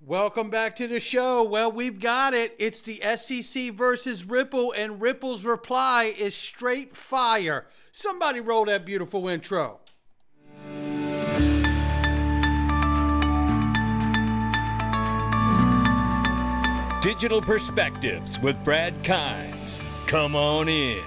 Welcome back to the show. Well, we've got it. It's the SEC versus Ripple, and Ripple's reply is straight fire. Somebody roll that beautiful intro. Digital Perspectives with Brad Kimes. Come on in.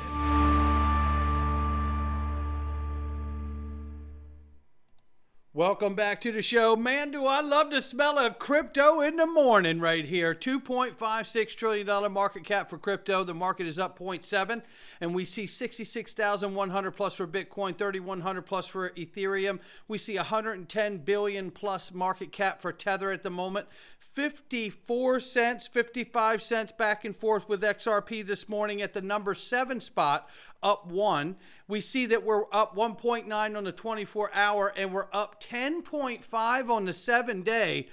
Welcome back to the show. Man, do I love the smell of crypto in the morning right here. $2.56 trillion market cap for crypto. The market is up 0.7, and we see 66,100 plus for Bitcoin, 3,100 plus for Ethereum. We see 110 billion plus market cap for Tether at the moment. 54 cents, 55 cents back and forth with XRP this morning at the number 7 spot, up 1. We see that we're up 1.9 on the 24-hour, and we're up 10.5 on the 7-day.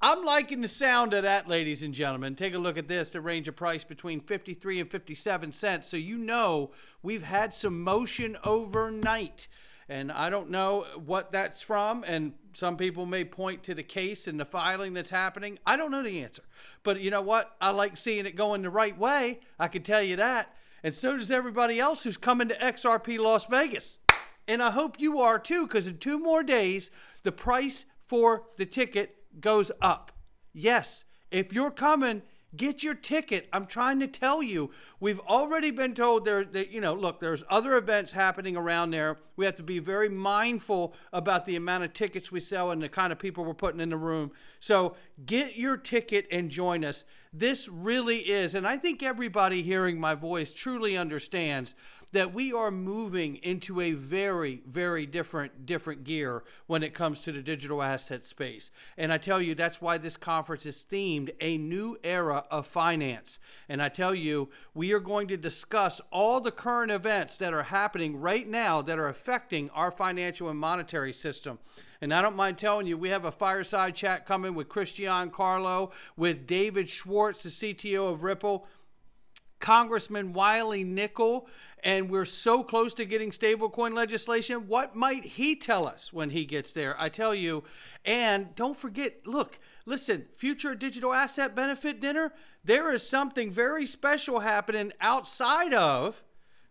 I'm liking the sound of that, ladies and gentlemen. Take a look at this, the range of price between 53 and 57 cents. So you know we've had some motion overnight. And I don't know what that's from, and some people may point to the case and the filing that's happening. I don't know the answer. But you know what? I like seeing it going the right way. I can tell you that. And so does everybody else who's coming to XRP Las Vegas. And I hope you are too, because in 2 more days, the price for the ticket goes up. Yes, if you're coming, get your ticket. I'm trying to tell you, we've already been told look, there's other events happening around there. We have to be very mindful about the amount of tickets we sell and the kind of people we're putting in the room. So get your ticket and join us. This really is, and I think everybody hearing my voice truly understands that we are moving into a very, very different gear when it comes to the digital asset space. And I tell you, that's why this conference is themed a new era of finance. And I tell you, we are going to discuss all the current events that are happening right now that are affecting our financial and monetary system. And I don't mind telling you, we have a fireside chat coming with Christian Carlo, with David Schwartz, the CTO of Ripple, Congressman Wiley Nickel, and we're so close to getting stablecoin legislation. What might he tell us when he gets there? I tell you, and don't forget, listen, Future Digital Asset Benefit Dinner, there is something very special happening outside of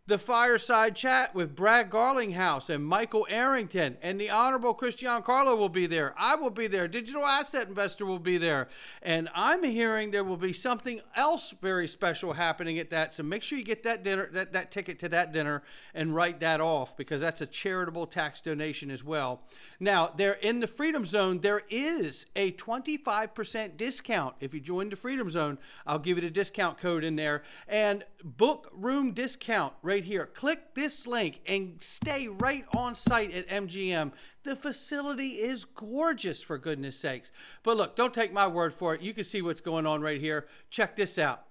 the fireside chat with Brad Garlinghouse and Michael Arrington, and the Honorable Christian Carlo will be there. I will be there. Digital Asset Investor will be there. And I'm hearing there will be something else very special happening at that. So make sure you get that dinner, that ticket to that dinner, and write that off, because that's a charitable tax donation as well. Now, there in the Freedom Zone, there is a 25% discount. If you join the Freedom Zone, I'll give you the discount code in there. And book room discount right here. Click this link and stay right on site at MGM. The facility is gorgeous, for goodness sakes. But look, don't take my word for it. You can see what's going on right here. Check this out.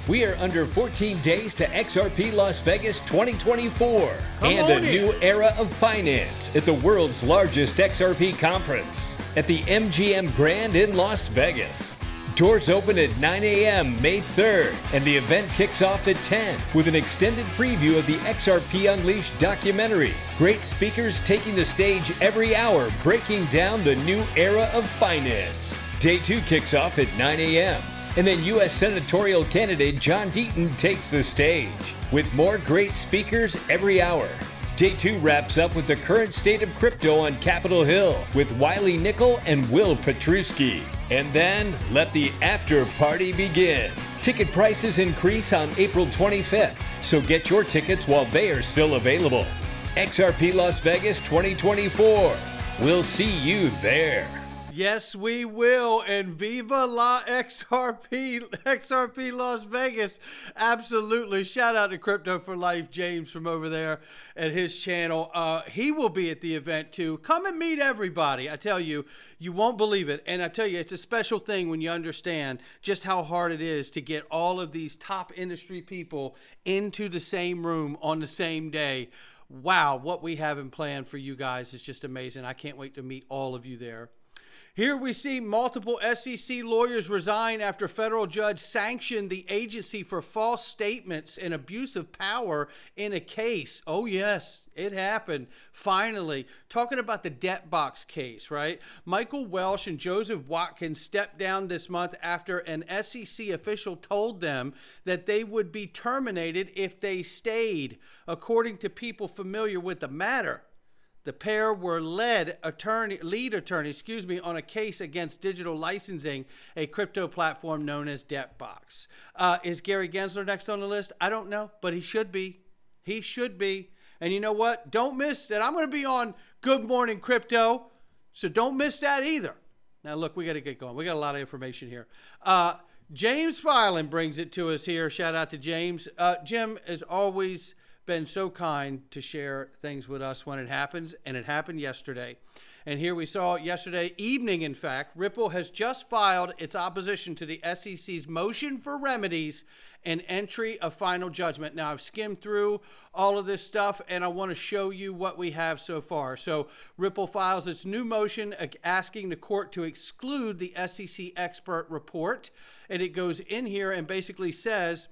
We are under 14 days to XRP Las Vegas 2024 and a new era of finance at the world's largest XRP conference at the MGM Grand in Las Vegas. Doors open at 9 a.m. May 3rd, and the event kicks off at 10 with an extended preview of the XRP Unleashed documentary. Great speakers taking the stage every hour, breaking down the new era of finance. Day 2 kicks off at 9 a.m., and then U.S. senatorial candidate John Deaton takes the stage, with more great speakers every hour. Day 2 wraps up with the current state of crypto on Capitol Hill with Wiley Nickel and Will Petruski. And then let the after party begin. Ticket prices increase on April 25th, so get your tickets while they are still available. XRP Las Vegas 2024. We'll see you there. Yes, we will. And viva la XRP Las Vegas. Absolutely. Shout out to Crypto for Life, James from over there at his channel. He will be at the event too. Come and meet everybody. I tell you, you won't believe it. And I tell you, it's a special thing when you understand just how hard it is to get all of these top industry people into the same room on the same day. Wow, what we have in plan for you guys is just amazing. I can't wait to meet all of you there. Here we see multiple SEC lawyers resign after federal judge sanctioned the agency for false statements and abuse of power in a case. Oh, yes, it happened. Finally, talking about the debt box case, right? Michael Welch and Joseph Watkins stepped down this month after an SEC official told them that they would be terminated if they stayed, according to people familiar with the matter. The pair were lead attorney on a case against Digital Licensing, a crypto platform known as Debtbox. Is Gary Gensler next on the list? I don't know, but he should be. He should be. And you know what? Don't miss that. I'm going to be on Good Morning Crypto, so don't miss that either. Now, look, we got to get going. We got a lot of information here. James Filan brings it to us here. Shout out to James. Jim, as always, been so kind to share things with us when it happens, and it happened yesterday. And here we saw yesterday evening, in fact, Ripple has just filed its opposition to the SEC's motion for remedies and entry of final judgment. Now, I've skimmed through all of this stuff, and I want to show you what we have so far. So Ripple files its new motion asking the court to exclude the SEC expert report, and it goes in here and basically says,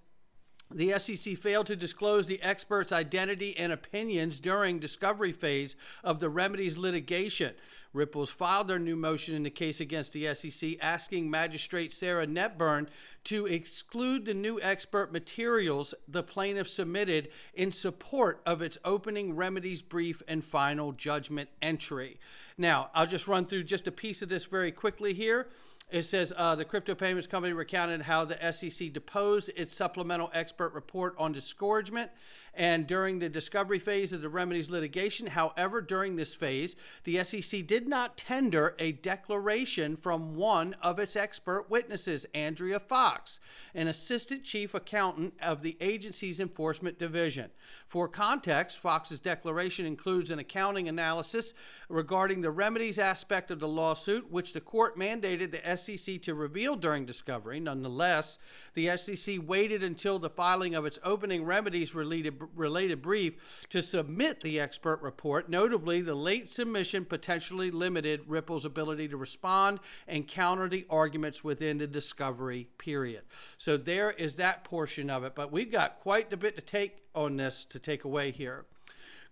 the SEC failed to disclose the expert's identity and opinions during discovery phase of the remedies litigation. Ripple's filed their new motion in the case against the SEC, asking Magistrate Sarah Netburn to exclude the new expert materials the plaintiff submitted in support of its opening remedies brief and final judgment entry. Now, I'll just run through just a piece of this very quickly here. It says the crypto payments company recounted how the SEC deposed its supplemental expert report on disgorgement and during the discovery phase of the remedies litigation. However, during this phase, the SEC did not tender a declaration from one of its expert witnesses, Andrea Fox, an assistant chief accountant of the agency's enforcement division. For context, Fox's declaration includes an accounting analysis regarding the remedies aspect of the lawsuit, which the court mandated the SEC to reveal during discovery. Nonetheless, the SEC waited until the filing of its opening remedies related brief to submit the expert report. Notably, the late submission potentially limited Ripple's ability to respond and counter the arguments within the discovery period. So there is that portion of it, but we've got quite a bit to take on this to take away here.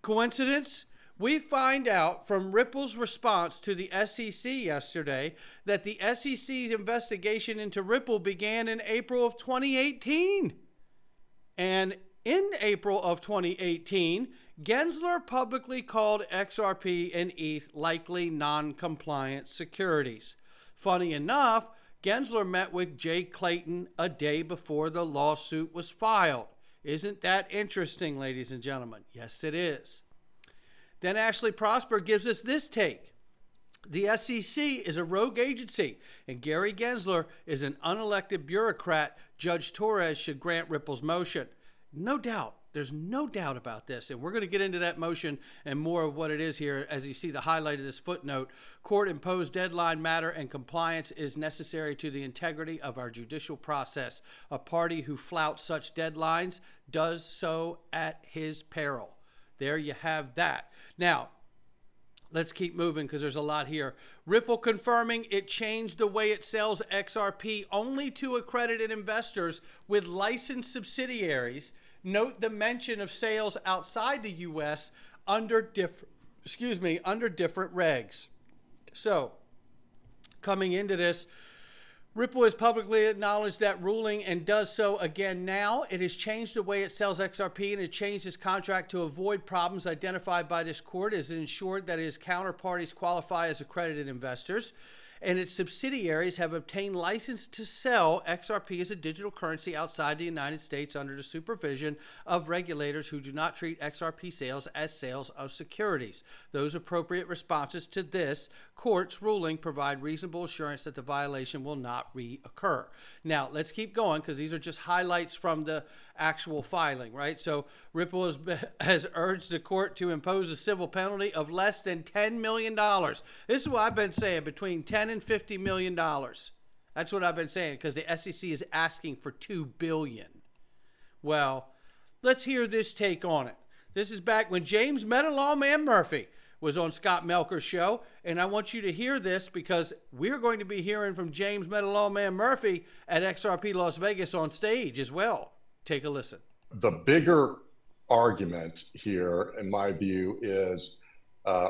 Coincidence? We find out from Ripple's response to the SEC yesterday that the SEC's investigation into Ripple began in April of 2018. And in April of 2018, Gensler publicly called XRP and ETH likely non-compliant securities. Funny enough, Gensler met with Jay Clayton a day before the lawsuit was filed. Isn't that interesting, ladies and gentlemen? Yes, it is. Then Ashley Prosper gives us this take. The SEC is a rogue agency, and Gary Gensler is an unelected bureaucrat. Judge Torres should grant Ripple's motion. No doubt. There's no doubt about this, and we're going to get into that motion and more of what it is here as you see the highlight of this footnote. Court-imposed deadline matter and compliance is necessary to the integrity of our judicial process. A party who flouts such deadlines does so at his peril. There you have that. Now, let's keep moving because there's a lot here. Ripple confirming it changed the way it sells XRP only to accredited investors with licensed subsidiaries. Note the mention of sales outside the U.S. under different regs. So, coming into this, Ripple has publicly acknowledged that ruling and does so again now. It has changed the way it sells XRP, and it changed its contract to avoid problems identified by this court. It has ensured that its counterparties qualify as accredited investors, and its subsidiaries have obtained license to sell XRP as a digital currency outside the United States under the supervision of regulators who do not treat XRP sales as sales of securities. Those appropriate responses to this court's ruling provide reasonable assurance that the violation will not reoccur. Now, let's keep going because these are just highlights from the actual filing, right? So Ripple has urged the court to impose a civil penalty of less than $10 million. This is what I've been saying, between $10 and $50 million. That's what I've been saying because the SEC is asking for $2 billion. Well, let's hear this take on it. This is back when James met a lawman Murphy. was on Scott Melker's show, and I want you to hear this because we're going to be hearing from James Metalawman Murphy at XRP Las Vegas on stage as well. Take a listen. The bigger argument here, in my view, is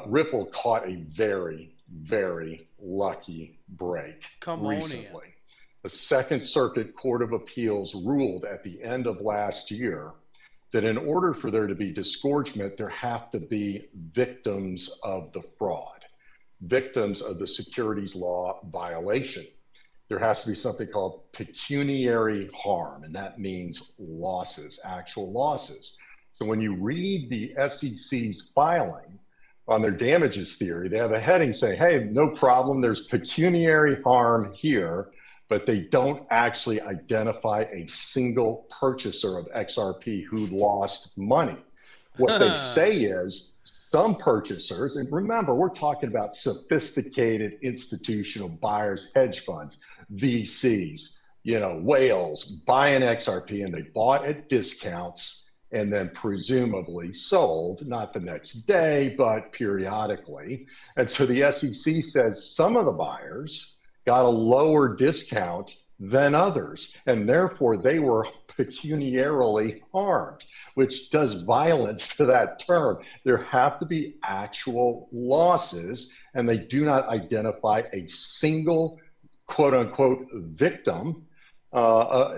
Ripple caught a very, very lucky break recently. The Second Circuit Court of Appeals ruled at the end of last year that in order for there to be disgorgement, there have to be victims of the fraud, victims of the securities law violation. There has to be something called pecuniary harm, and that means losses, actual losses. So when you read the SEC's filing on their damages theory, they have a heading saying, hey, no problem, there's pecuniary harm here, but they don't actually identify a single purchaser of XRP who lost money. What they say is some purchasers, and remember, we're talking about sophisticated institutional buyers, hedge funds, VCs, whales buying XRP, and they bought at discounts and then presumably sold, not the next day, but periodically. And so the SEC says some of the buyers got a lower discount than others, and therefore they were pecuniarily harmed, which does violence to that term. There have to be actual losses, and they do not identify a single quote unquote victim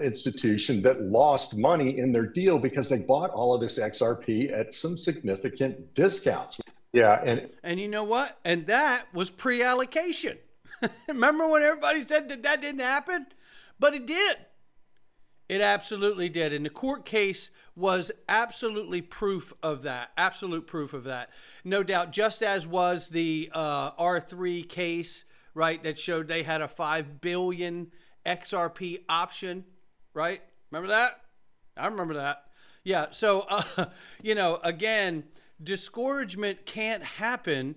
institution that lost money in their deal because they bought all of this XRP at some significant discounts. Yeah, and you know what? And that was pre-allocation. Remember when everybody said that didn't happen? But it did. It absolutely did. And the court case was absolutely proof of that. Absolute proof of that. No doubt, just as was the R3 case, right, that showed they had a 5 billion XRP option, right? Remember that? I remember that. Yeah, so, again, disgorgement can't happen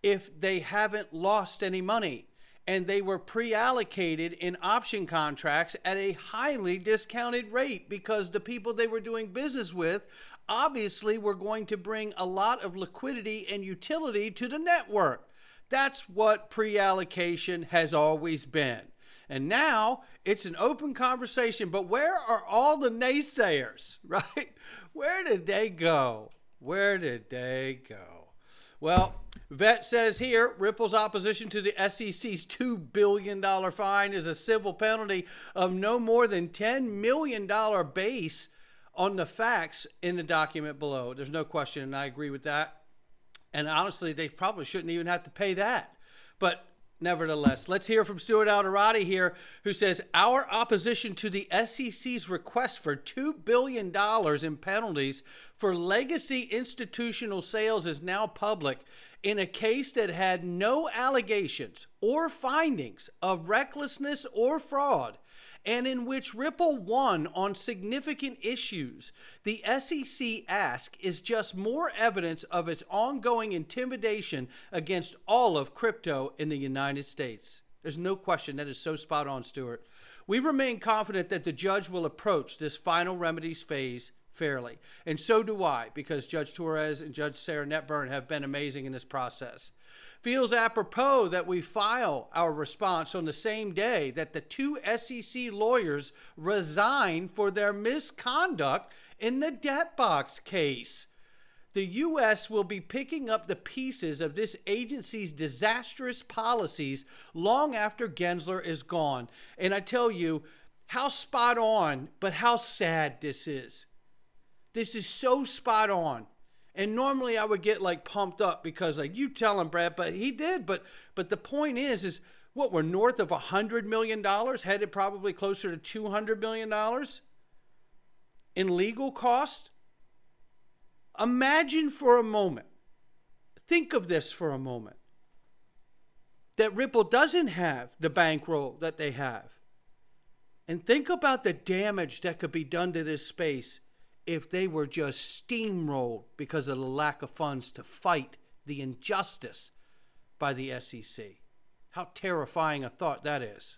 if they haven't lost any money. And they were pre-allocated in option contracts at a highly discounted rate because the people they were doing business with obviously were going to bring a lot of liquidity and utility to the network. That's what pre-allocation has always been. And now it's an open conversation, but where are all the naysayers, right? Where did they go? Where did they go? Well, Vet says here, Ripple's opposition to the SEC's $2 billion fine is a civil penalty of no more than $10 million base on the facts in the document below. There's no question, and I agree with that. And honestly, they probably shouldn't even have to pay that. But nevertheless, let's hear from Stuart Alderati here, who says, our opposition to the SEC's request for $2 billion in penalties for legacy institutional sales is now public in a case that had no allegations or findings of recklessness or fraud, and in which Ripple won on significant issues. The SEC ask is just more evidence of its ongoing intimidation against all of crypto in the United States. There's no question. That is so spot on, Stuart. We remain confident that the judge will approach this final remedies phase fairly. And so do I, because Judge Torres and Judge Sarah Netburn have been amazing in this process. Feels apropos that we file our response on the same day that the two SEC lawyers resign for their misconduct in the debt box case. The U.S. will be picking up the pieces of this agency's disastrous policies long after Gensler is gone. And I tell you, how spot on, but how sad this is. This is so spot on. And normally I would get pumped up because you tell him, Brad, but he did. But the point is what, we're north of $100 million, headed probably closer to $200 million in legal costs. Imagine for a moment, think of this for a moment, that Ripple doesn't have the bankroll that they have. And think about the damage that could be done to this space if they were just steamrolled because of the lack of funds to fight the injustice by the SEC. How terrifying a thought that is.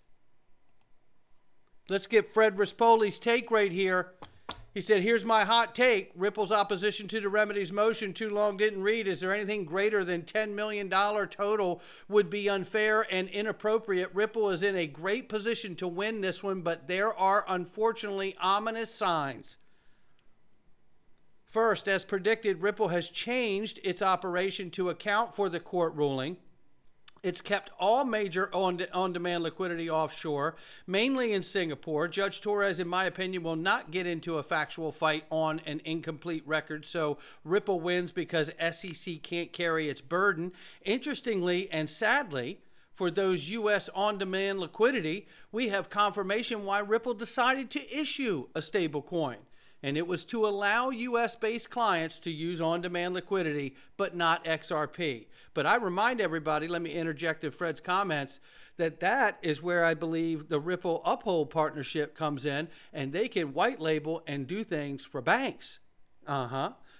Let's get Fred Rispoli's take right here. He said, here's my hot take. Ripple's opposition to the remedies motion too long didn't read. Is there anything greater than $10 million total would be unfair and inappropriate? Ripple is in a great position to win this one, but there are unfortunately ominous signs. First, as predicted, Ripple has changed its operation to account for the court ruling. It's kept all major on-demand liquidity offshore, mainly in Singapore. Judge Torres, in my opinion, will not get into a factual fight on an incomplete record, so Ripple wins because SEC can't carry its burden. Interestingly and sadly, for those U.S. on-demand liquidity, we have confirmation why Ripple decided to issue a stable coin. And it was to allow U.S.-based clients to use on-demand liquidity, but not XRP. But I remind everybody, let me interject in Fred's comments, that is where I believe the Ripple Uphold partnership comes in, and they can white label and do things for banks.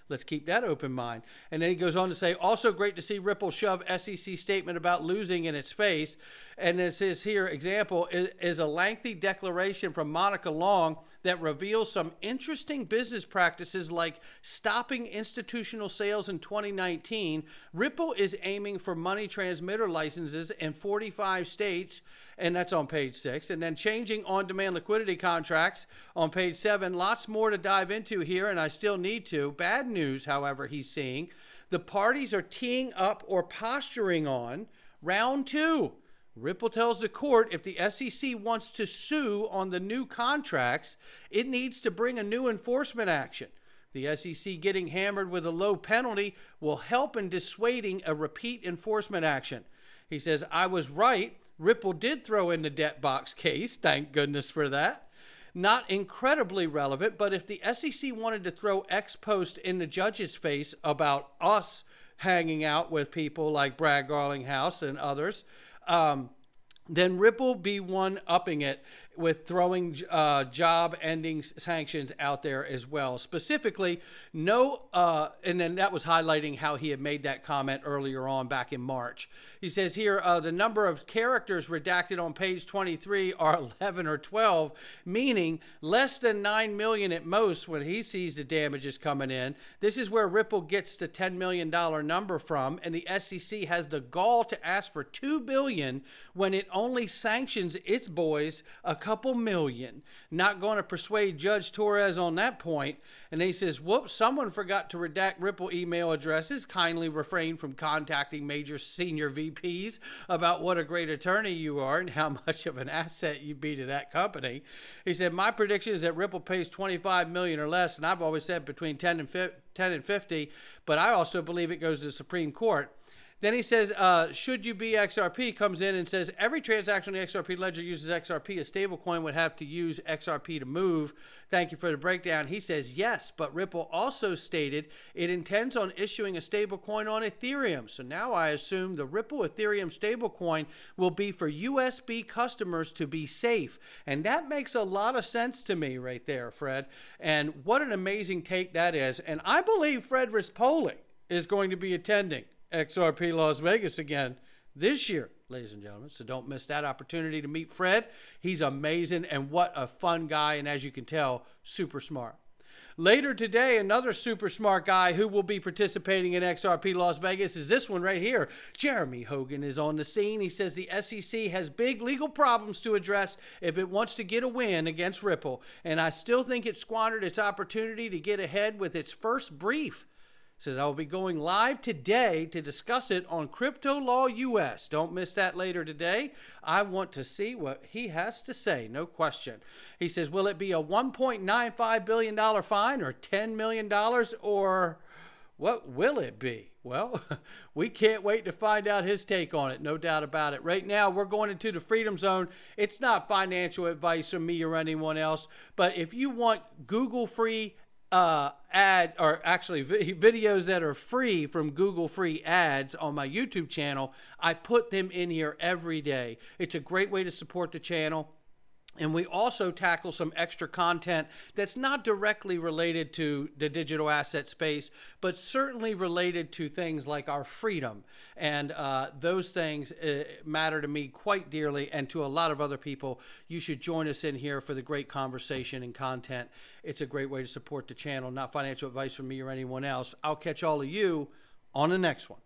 Let's keep that open mind. And then he goes on to say, also great to see Ripple shove SEC statement about losing in its face. And it says here, example, is a lengthy declaration from Monica Long that reveals some interesting business practices like stopping institutional sales in 2019. Ripple is aiming for money transmitter licenses in 45 states, and that's on page 6. And then changing on-demand liquidity contracts on page 7. Lots more to dive into here, and I still need to. Bad news, however, he's seeing. The parties are teeing up or posturing on round 2. Ripple tells the court if the SEC wants to sue on the new contracts, it needs to bring a new enforcement action. The SEC getting hammered with a low penalty will help in dissuading a repeat enforcement action. He says, I was right. Ripple did throw in the debt box case. Thank goodness for that. Not incredibly relevant, but if the SEC wanted to throw ex post in the judge's face about us hanging out with people like Brad Garlinghouse and others, then Ripple be one upping it with throwing job-ending sanctions out there as well. Specifically, and then that was highlighting how he had made that comment earlier on back in March. He says here, the number of characters redacted on page 23 are 11 or 12, meaning less than 9 million at most when he sees the damages coming in. This is where Ripple gets the $10 million number from, and the SEC has the gall to ask for $2 billion when it only sanctions its boys a couple million. Not going to persuade Judge Torres on that point. And he says, whoops, someone forgot to redact Ripple email addresses. Kindly refrain from contacting major senior VPs about what a great attorney you are and how much of an asset you be to that company. He said, my prediction is that Ripple pays 25 million or less, and I've always said between 10 and 50, but I also believe it goes to the Supreme Court. Then he says, should you be XRP, comes in and says, every transaction on the XRP ledger uses XRP. A stablecoin would have to use XRP to move. Thank you for the breakdown. He says, yes, but Ripple also stated it intends on issuing a stablecoin on Ethereum. So now I assume the Ripple Ethereum stablecoin will be for USB customers to be safe. And that makes a lot of sense to me right there, Fred. And what an amazing take that is. And I believe Fred Rispoli is going to be attending XRP Las Vegas again this year, ladies and gentlemen. So don't miss that opportunity to meet Fred. He's amazing, and what a fun guy, and as you can tell, super smart. Later today, another super smart guy who will be participating in XRP Las Vegas is this one right here. Jeremy Hogan is on the scene. He says the SEC has big legal problems to address if it wants to get a win against Ripple, and I still think it squandered its opportunity to get ahead with its first brief. Says, I will be going live today to discuss it on Crypto Law US. Don't miss that later today. I want to see what he has to say, no question. He says, will it be a $1.95 billion fine or $10 million, or what will it be? Well, we can't wait to find out his take on it, no doubt about it. Right now, we're going into the Freedom Zone. It's not financial advice from me or anyone else, but if you want Google free videos that are free from Google free ads on my YouTube channel, I put them in here every day. It's a great way to support the channel. And we also tackle some extra content that's not directly related to the digital asset space, but certainly related to things like our freedom. And those things matter to me quite dearly, and to a lot of other people. You should join us in here for the great conversation and content. It's a great way to support the channel. Not financial advice from me or anyone else. I'll catch all of you on the next one.